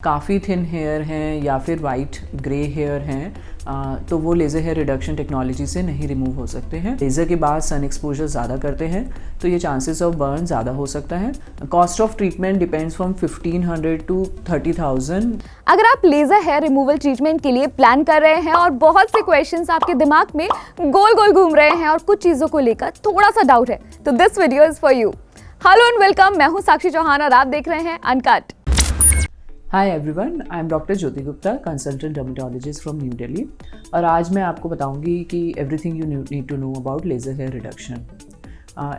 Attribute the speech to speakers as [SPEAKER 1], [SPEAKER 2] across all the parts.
[SPEAKER 1] काफ़ी thin hair हैं या फिर वाइट ग्रे हेयर हैं तो वो लेज़र हेयर रिडक्शन टेक्नोलॉजी से नहीं रिमूव हो सकते हैं। लेज़र के बाद सन एक्सपोजर ज़्यादा करते हैं तो ये चांसेस ऑफ बर्न ज़्यादा हो सकता है। Cost of treatment depends from 1500 to 30,000।
[SPEAKER 2] अगर आप लेज़र हेयर रिमूवल ट्रीटमेंट के लिए प्लान कर रहे हैं और बहुत से क्वेश्चंस आपके दिमाग में गोल गोल घूम रहे हैं और कुछ चीज़ों को लेकर थोड़ा सा डाउट है, तो this video is for you. Hello and welcome, मैं हूँ साक्षी चौहान और आप देख रहे हैं Uncut.
[SPEAKER 1] Hi everyone, I am doctor Jyoti Gupta, consultant dermatologist from New Delhi. और आज मैं आपको बताऊंगी कि everything you need to know about laser hair reduction.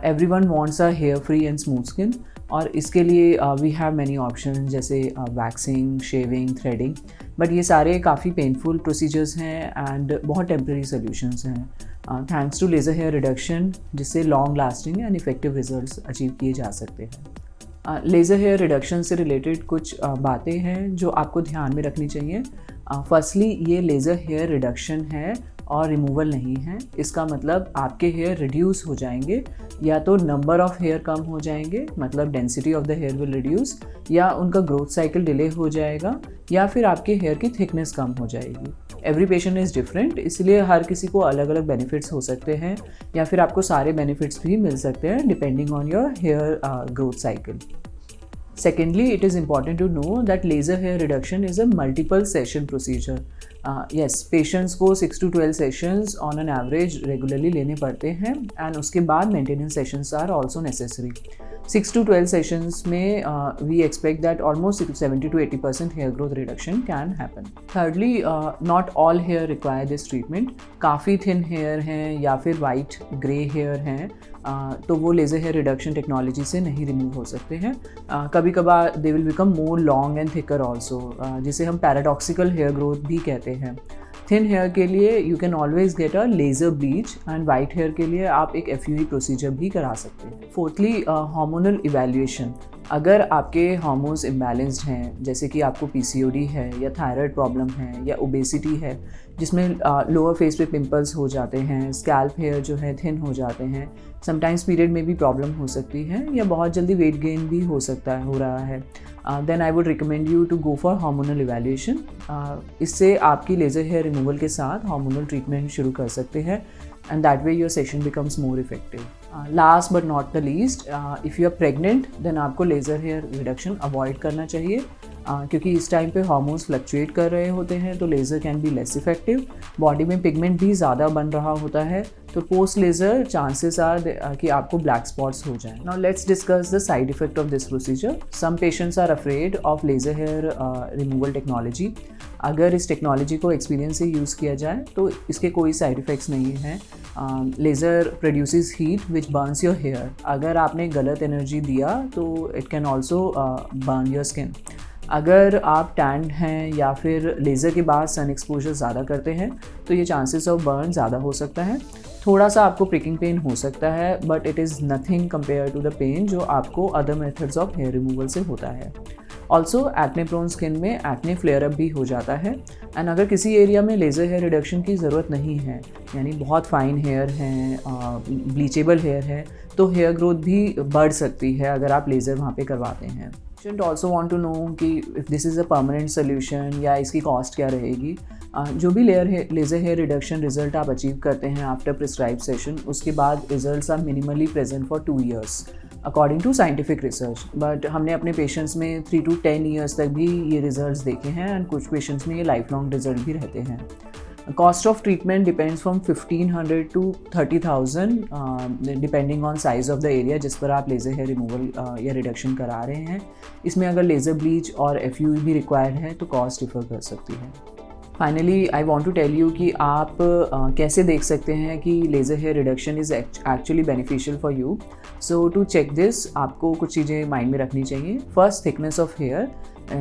[SPEAKER 1] Everyone wants a hair free and smooth skin, और इसके लिए वी हैव मैनी ऑप्शन जैसे वैक्सिंग, शेविंग, थ्रेडिंग। बट ये सारे काफ़ी पेनफुल प्रोसीजर्स हैं एंड बहुत टेम्प्रेरी सोल्यूशंस हैं thanks to laser hair reduction, जिससे long lasting and effective results achieve किए जा सकते हैं। लेज़र हेयर रिडक्शन से रिलेटेड कुछ बातें हैं जो आपको ध्यान में रखनी चाहिए। फर्स्टली, ये लेज़र हेयर रिडक्शन है और रिमूवल नहीं है। इसका मतलब आपके हेयर रिड्यूस हो जाएंगे, या तो नंबर ऑफ हेयर कम हो जाएंगे, मतलब density of the hair will reduce, या उनका ग्रोथ साइकिल डिले हो जाएगा, या फिर आपके हेयर की थिकनेस कम हो जाएगी। एवरी पेशेंट इज़ डिफरेंट, इसलिए हर किसी को अलग अलग बेनिफिट्स हो सकते हैं, या फिर आपको सारे बेनिफिट्स भी मिल सकते हैं depending on your hair growth cycle. Secondly, it is important to know that laser hair reduction is a multiple session procedure. Yes, patients को 6 to 12 sessions on an average regularly लेने पड़ते हैं, and उसके बाद maintenance sessions are also necessary. 6 to 12 sessions में we expect that almost 70 to 80% hair growth reduction can happen. Thirdly, not all hair require this treatment. काफ़ी thin hair हैं या फिर white grey hair हैं तो वो लेज़र हेयर रिडक्शन टेक्नोलॉजी से नहीं रिमूव हो सकते हैं। कभी कभार they will become more long and thicker also, जिसे हम पैराडॉक्सिकल हेयर ग्रोथ भी कहते हैं। थिन हेयर के लिए you can always get a laser bleach, and white hair के लिए आप एक FUE प्रोसीजर भी करा सकते हैं। Fourthly, hormonal evaluation. अगर आपके हार्मोन्स इम्बैलेंस्ड हैं, जैसे कि आपको PCOD है या थायराइड प्रॉब्लम है या ओबेसिटी है, जिसमें लोअर फेस पे पिंपल्स हो जाते हैं, स्कैल्प हेयर जो है थिन हो जाते हैं, समटाइम्स पीरियड में भी प्रॉब्लम हो सकती है, या बहुत जल्दी वेट गेन भी हो रहा है, then I would recommend you to go for hormonal evaluation. इससे आपकी लेज़र हेयर रिमूवल के साथ हार्मोनल ट्रीटमेंट शुरू कर सकते हैं, and that way your session becomes more effective. Last but not the least, if you are pregnant, then आपको laser hair reduction avoid करना चाहिए, क्योंकि इस टाइम पे हार्मोन्स फ्लक्चुएट कर रहे होते हैं, तो laser can be less effective. Body में पिगमेंट भी ज़्यादा बन रहा होता है, तो पोस्ट लेज़र चांसेस आर कि आपको ब्लैक स्पॉट्स हो जाएं। Now let's discuss the side effect of this procedure. Some patients are afraid of laser hair removal technology. अगर इस टेक्नोलॉजी को एक्सपीरियंस से यूज़ किया जाए तो इसके कोई साइड इफ़ेक्ट्स नहीं हैं। Laser produces heat which burns your hair. अगर आपने गलत एनर्जी दिया तो it can also burn your skin. अगर आप टैंड हैं या फिर लेज़र के बाद सन एक्सपोजर ज़्यादा करते हैं तो ये चांसेस ऑफ बर्न ज़्यादा हो सकता है। थोड़ा सा आपको प्रिकिंग पेन हो सकता है, but it is nothing compare to the pain जो आपको other methods of hair removal से होता है। ऑल्सो एक्ने प्रोन स्किन में एक्ने फ्लेयर अप भी हो जाता है। एंड अगर किसी एरिया में लेज़र हेयर रिडक्शन की ज़रूरत नहीं है, यानी बहुत फाइन हेयर हैं, ब्लीचेबल हेयर है, तो हेयर ग्रोथ भी बढ़ सकती है अगर आप लेज़र वहाँ पे करवाते हैं। Patient also want to know कि if this is a permanent solution या इसकी कॉस्ट क्या रहेगी। जो भी लेज़र हेयर रिडक्शन रिजल्ट आप अचीव करते हैं आफ्टर प्रिस्क्राइब सेशन, उसके बाद results are minimally present for 2 years according to scientific research. But हमने अपने पेशेंट्स में 3 to 10 years तक भी ये रिजल्ट्स देखे हैं, एंड कुछ पेशेंट्स में ये लाइफ लॉन्ग रिजल्ट भी रहते हैं। Cost of treatment depends from 1500 to 30,000 depending on size of the area जिस पर आप लेज़र हेयर रिमूवल या रिडक्शन करा रहे हैं। इसमें अगर लेज़र ब्लीच और FUE भी रिक्वायर्ड है तो कॉस्ट डिफर कर सकती है। Finally, I want to tell you कि आप कैसे देख सकते हैं कि laser hair reduction is actually beneficial for you. So to check this, आपको कुछ चीज़ें माइंड में रखनी चाहिए। First, thickness of hair.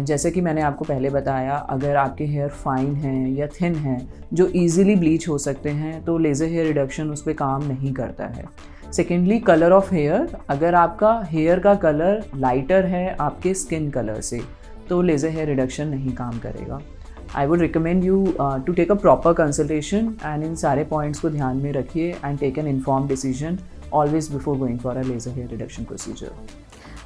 [SPEAKER 1] जैसे कि मैंने आपको पहले बताया, अगर आपके हेयर फाइन हैं या थिन हैं जो ईजिली ब्लीच हो सकते हैं, तो लेज़र हेयर रिडक्शन उस पर काम नहीं करता है। Secondly, colour of hair. अगर आपका हेयर का कलर लाइटर है आपके स्किन कलर से, तो लेज़र हेयर रिडक्शन नहीं काम करेगा। I would recommend you to take a proper consultation, and इन सारे पॉइंट्स को ध्यान में रखिए and take an informed decision always before going for a laser hair reduction procedure.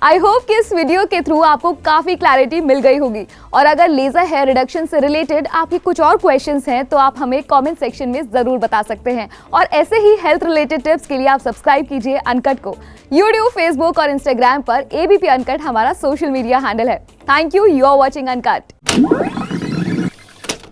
[SPEAKER 2] I hope कि इस वीडियो के थ्रू आपको काफ़ी क्लैरिटी मिल गई होगी। और अगर लेज़र हेयर रिडक्शन से रिलेटेड आपके कुछ और क्वेश्चंस हैं तो आप हमें कमेंट सेक्शन में ज़रूर बता सकते हैं। और ऐसे ही हेल्थ रिलेटेड टिप्स के लिए आप सब्सक्राइब कीजिए अनकट को। यूट्यूब, फेसबुक और इंस्टाग्राम पर ABP अनकट हमारा सोशल मीडिया हैंडल है। Thank you for watching uncut.